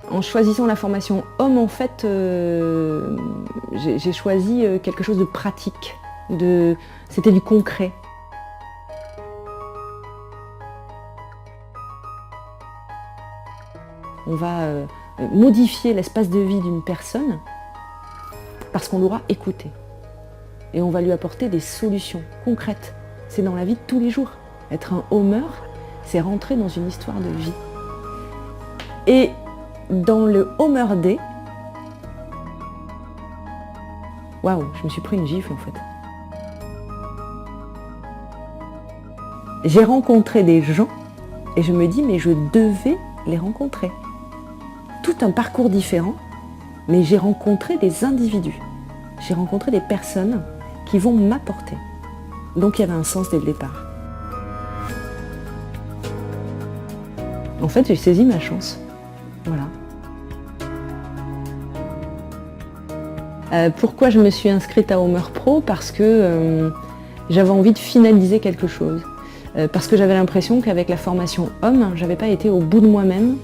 En choisissant la formation homme, en fait, j'ai choisi quelque chose de pratique. C'était du concret. On va modifier l'espace de vie d'une personne parce qu'on l'aura écoutée. Et on va lui apporter des solutions concrètes. C'est dans la vie de tous les jours. Être un homer, c'est rentrer dans une histoire de vie. Et dans le Homer Day, waouh, je me suis pris une gifle en fait. J'ai rencontré des gens et je me dis mais je devais les rencontrer. Tout un parcours différent, mais j'ai rencontré des individus. J'ai rencontré des personnes qui vont m'apporter. Donc il y avait un sens dès le départ. En fait, j'ai saisi ma chance. Voilà. Pourquoi je me suis inscrite à Homer Pro? Parce que j'avais envie de finaliser quelque chose. Parce que j'avais l'impression qu'avec la formation homme, j'avais pas été au bout de moi-même.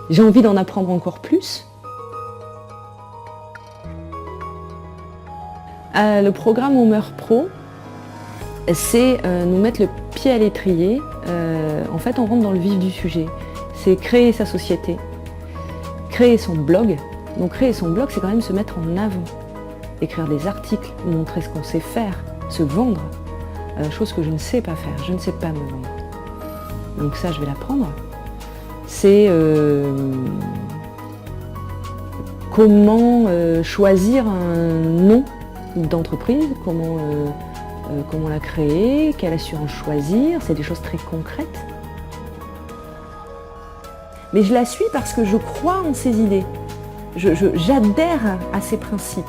J'ai envie d'en apprendre encore plus. Le programme Homer Pro, c'est nous mettre le pied à l'étrier. En fait, on rentre dans le vif du sujet. C'est créer sa société, créer son blog. Donc créer son blog, c'est quand même se mettre en avant. Écrire des articles, montrer ce qu'on sait faire, se vendre. Chose que je ne sais pas faire, je ne sais pas me vendre. Donc ça, je vais l'apprendre. C'est comment choisir un nom d'entreprise, comment la créer, quelle assurance choisir, c'est des choses très concrètes. Mais je la suis parce que je crois en ces idées. J'adhère à ces principes.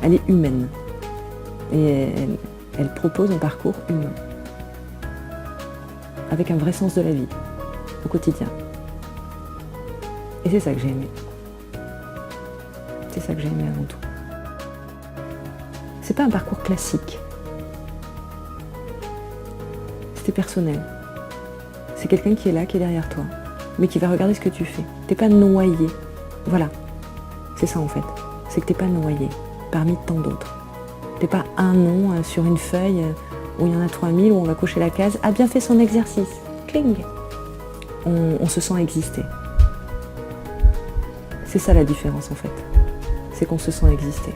Elle est humaine. Et elle propose un parcours humain. Avec un vrai sens de la vie, au quotidien. Et c'est ça que j'ai aimé. C'est ça que j'ai aimé avant tout. C'est pas un parcours classique. C'était personnel. C'est quelqu'un qui est là, qui est derrière toi, mais qui va regarder ce que tu fais. T'es pas noyé. Voilà. C'est ça en fait. C'est que t'es pas noyé parmi tant d'autres. T'es pas un nom sur une feuille où il y en a 3000, où on va cocher la case « a bien fait son exercice ». Cling. On se sent exister. C'est ça la différence en fait. C'est qu'on se sent exister.